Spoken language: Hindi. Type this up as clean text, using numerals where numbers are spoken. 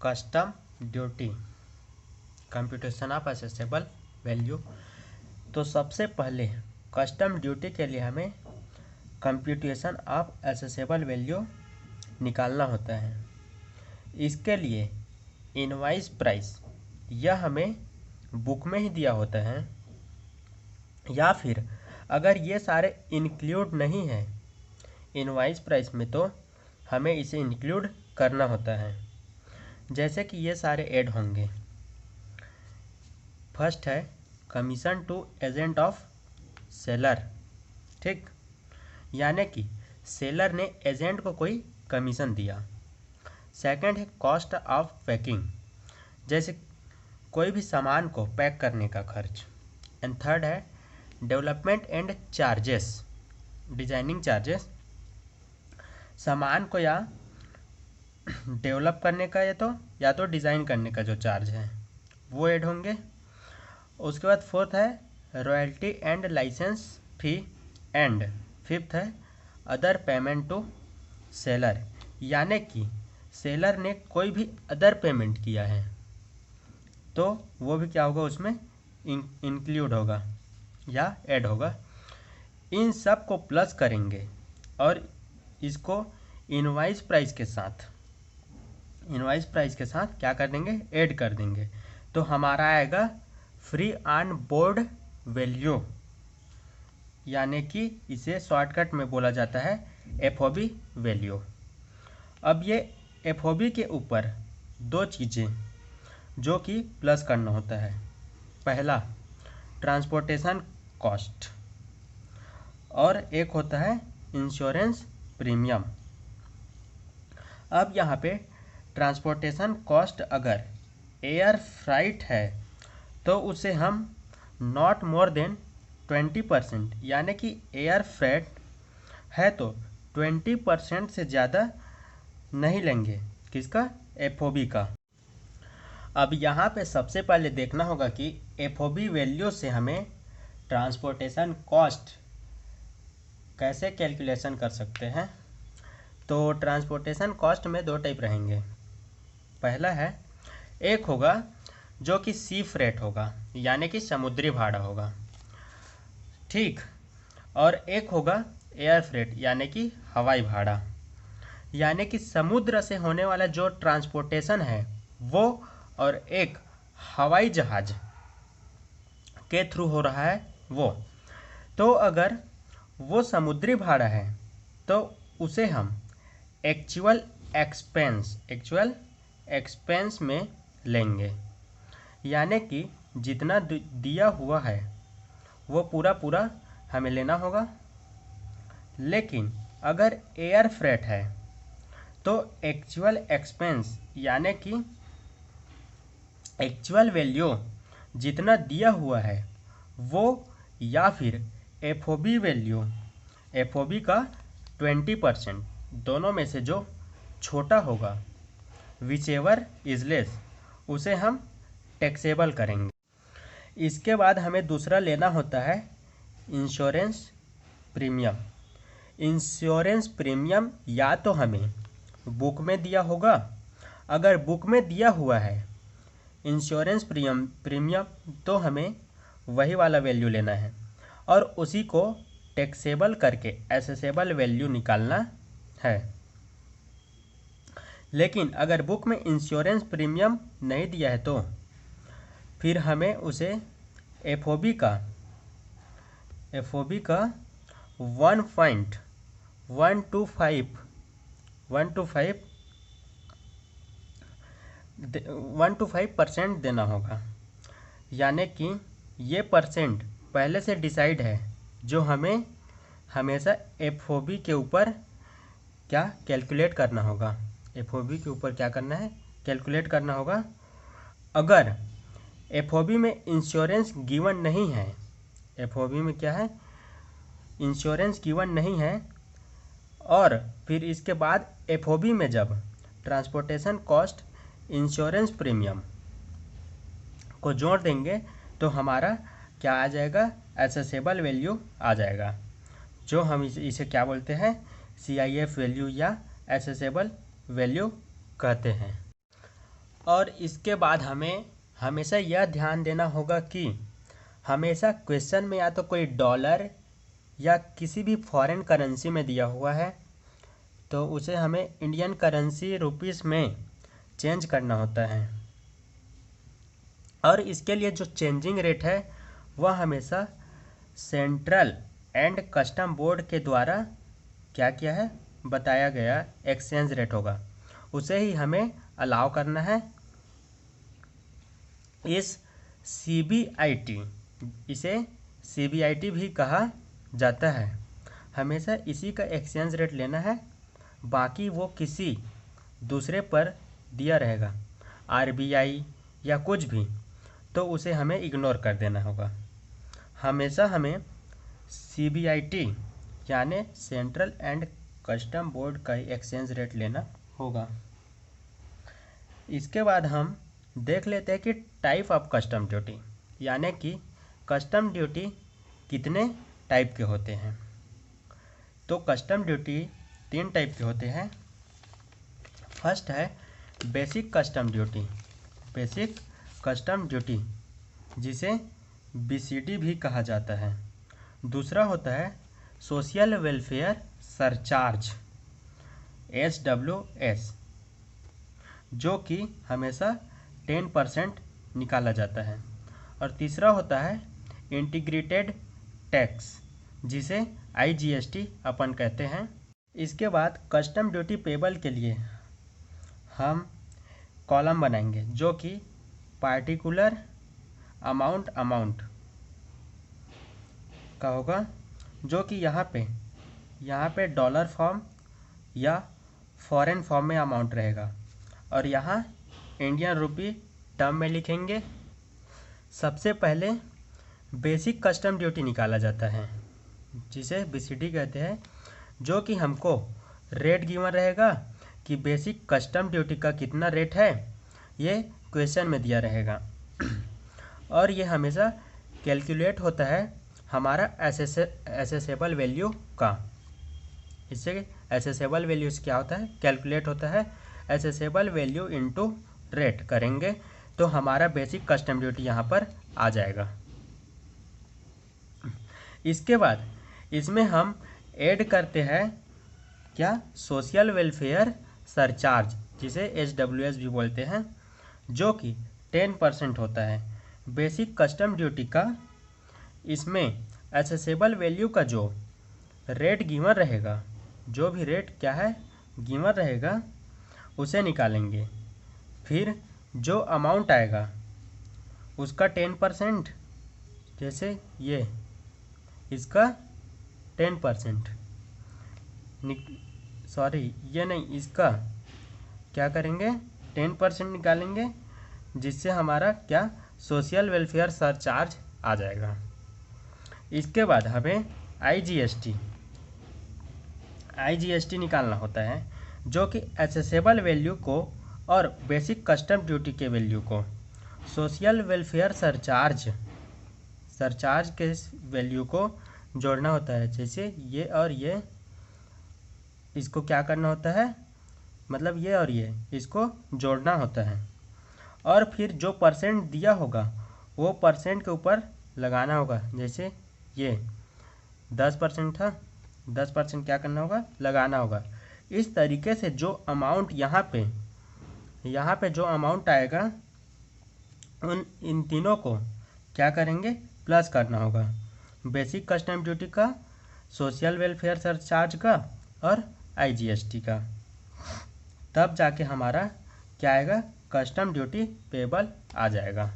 Custom duty, computation of assessable value. तो सबसे पहले कस्टम ड्यूटी के लिए हमें कंप्यूटेशन ऑफ एसेसेबल वैल्यू निकालना होता है। इसके लिए इनवाइस प्राइस यह हमें बुक में ही दिया होता है, या फिर अगर ये सारे इंक्लूड नहीं है इनवाइस प्राइस में तो हमें इसे इंक्लूड करना होता है। जैसे कि ये सारे ऐड होंगे। फर्स्ट है commission to agent of seller, ठीक, यानी कि सेलर ने एजेंट को कोई कमीशन दिया। सेकंड है कॉस्ट ऑफ पैकिंग, जैसे कोई भी सामान को पैक करने का खर्च। एंड थर्ड है development and charges, designing charges, सामान को या डेवलप करने का या तो डिज़ाइन करने का जो चार्ज है वो ऐड होंगे। उसके बाद फोर्थ है royalty and licence fee. And fifth है अदर पेमेंट टू सेलर, यानी कि सेलर ने कोई भी अदर पेमेंट किया है तो वो भी क्या होगा, उसमें इंक्लूड होगा या ऐड होगा। इन सब को प्लस करेंगे और इसको इनवाइस प्राइस के साथ क्या कर देंगे, ऐड कर देंगे। तो हमारा आएगा फ्री ऑन बोर्ड वैल्यू, यानी कि इसे शॉर्टकट में बोला जाता है एफओबी वैल्यू। अब ये एफओबी के ऊपर दो चीज़ें जो कि प्लस करना होता है। पहला ट्रांसपोर्टेशन कॉस्ट और एक होता है इंश्योरेंस प्रीमियम। अब यहाँ पे ट्रांसपोर्टेशन कॉस्ट अगर एयर फ्राइट है तो उसे हम नॉट मोर देन 20%, यानी कि एयर फ्रेट है तो 20% से ज़्यादा नहीं लेंगे। किसका, एफओबी का। अब यहाँ पे सबसे पहले देखना होगा कि एफओबी वैल्यू से हमें ट्रांसपोर्टेशन कॉस्ट कैसे कैलकुलेशन कर सकते हैं। तो ट्रांसपोर्टेशन कॉस्ट में दो टाइप रहेंगे। पहला है, एक होगा जो कि सी फ्रेट होगा, यानी कि समुद्री भाड़ा होगा, ठीक, और एक होगा एयर फ्रेट, यानी कि हवाई भाड़ा। यानी कि समुद्र से होने वाला जो ट्रांसपोर्टेशन है वो, और एक हवाई जहाज के थ्रू हो रहा है वो। तो अगर वो समुद्री भाड़ा है तो उसे हम एक्चुअल एक्सपेंस में लेंगे, यानी कि जितना दिया हुआ है वो पूरा हमें लेना होगा। लेकिन अगर एयर फ्रेट है तो एक्चुअल एक्सपेंस, यानी कि एक्चुअल वैल्यू जितना दिया हुआ है वो, या फिर एफओबी वैल्यू, एफओबी का 20%, दोनों में से जो छोटा होगा, विचेवर इज लेस, उसे हम टैक्सेबल करेंगे। इसके बाद हमें दूसरा लेना होता है इंश्योरेंस प्रीमियम। इंश्योरेंस प्रीमियम या तो हमें बुक में दिया होगा, अगर बुक में दिया हुआ है इंश्योरेंस प्रीमियम तो हमें वही वाला वैल्यू लेना है और उसी को टैक्सेबल करके एसेसेबल वैल्यू निकालना है। लेकिन अगर बुक में इंश्योरेंस प्रीमियम नहीं दिया है तो फिर हमें उसे एफओबी का 1.25% देना होगा, यानी कि ये परसेंट पहले से डिसाइड है जो हमें हमेशा एफओबी के ऊपर क्या कैलकुलेट करना होगा। एफओबी के ऊपर क्या करना है, कैलकुलेट करना होगा। अगर एफओबी में इंश्योरेंस गिवन नहीं है, एफओबी में क्या है, इंश्योरेंस गिवन नहीं है, और फिर इसके बाद एफओबी में जब ट्रांसपोर्टेशन कॉस्ट इंश्योरेंस प्रीमियम को जोड़ देंगे तो हमारा क्या आ जाएगा, एसेसेबल वैल्यू आ जाएगा, जो हम इसे क्या बोलते हैं, CIF वैल्यू या एसेसेबल वैल्यू कहते हैं। और इसके बाद हमें हमेशा यह ध्यान देना होगा कि हमेशा क्वेश्चन में या तो कोई डॉलर या किसी भी फॉरेन करेंसी में दिया हुआ है तो उसे हमें इंडियन करेंसी रुपीस में चेंज करना होता है, और इसके लिए जो चेंजिंग रेट है वह हमेशा सेंट्रल एंड कस्टम बोर्ड के द्वारा क्या किया है बताया गया एक्सचेंज रेट होगा, उसे ही हमें अलाउ करना है। इस CBIT, इसे CBIT भी कहा जाता है, हमेशा इसी का एक्सचेंज रेट लेना है, बाकी वो किसी दूसरे पर दिया रहेगा RBI या कुछ भी, तो उसे हमें इग्नोर कर देना होगा। हमेशा हमें CBIT यानी सेंट्रल एंड कस्टम बोर्ड का ही एक्सचेंज रेट लेना होगा। इसके बाद हम देख लेते हैं कि टाइप ऑफ कस्टम ड्यूटी, यानी कि कस्टम ड्यूटी कितने टाइप के होते हैं। तो कस्टम ड्यूटी 3 टाइप के होते हैं। फर्स्ट है basic custom duty, basic custom duty जिसे BCD भी कहा जाता है। दूसरा होता है सोशल वेलफेयर सरचार्ज SWS, जो कि हमेशा 10% निकाला जाता है। और तीसरा होता है इंटीग्रेटेड टैक्स जिसे IGST अपन कहते हैं। इसके बाद कस्टम ड्यूटी पेबल के लिए हम कॉलम बनाएंगे जो कि पार्टिकुलर अमाउंट का होगा, जो कि यहाँ पे डॉलर फॉर्म या फॉरेन फॉर्म में अमाउंट रहेगा, और यहाँ इंडियन रुपी टर्म में लिखेंगे। सबसे पहले बेसिक कस्टम ड्यूटी निकाला जाता है जिसे BCD कहते हैं, जो कि हमको रेट गिवन रहेगा कि बेसिक कस्टम ड्यूटी का कितना रेट है, ये क्वेश्चन में दिया रहेगा। और ये हमेशा कैलकुलेट होता है हमारा एसेसेबल वैल्यू का। इससे एसेसेबल वैल्यूज़ क्या होता है, कैलकुलेट होता है एसेसेबल वैल्यू इनटू रेट करेंगे तो हमारा बेसिक कस्टम ड्यूटी यहाँ पर आ जाएगा। इसके बाद इसमें हम ऐड करते हैं क्या, सोशल वेलफेयर सरचार्ज जिसे SWS भी बोलते हैं, जो कि 10% होता है बेसिक कस्टम ड्यूटी का। इसमें एसेसेबल वैल्यू का जो रेट गिवन रहेगा, जो भी रेट क्या है गिवन रहेगा, उसे निकालेंगे। फिर जो अमाउंट आएगा उसका 10%, जैसे ये इसका 10%, सॉरी ये नहीं, इसका क्या करेंगे 10% निकालेंगे, जिससे हमारा क्या सोशल वेलफेयर सरचार्ज आ जाएगा। इसके बाद हमें IGST निकालना होता है, जो कि एसेसेबल वैल्यू को और बेसिक कस्टम ड्यूटी के वैल्यू को सोशल वेलफेयर सरचार्ज के वैल्यू को जोड़ना होता है। जैसे ये और ये, इसको क्या करना होता है, मतलब ये और ये इसको जोड़ना होता है, और फिर जो परसेंट दिया होगा वो परसेंट के ऊपर लगाना होगा। जैसे ये 10% था, 10% क्या करना होगा, लगाना होगा। इस तरीके से जो अमाउंट यहाँ पे जो अमाउंट आएगा इन तीनों को क्या करेंगे, प्लस करना होगा, बेसिक कस्टम ड्यूटी का, सोशल वेलफेयर सरचार्ज का और IGST का। तब जाके हमारा क्या आएगा, कस्टम ड्यूटी पेबल आ जाएगा।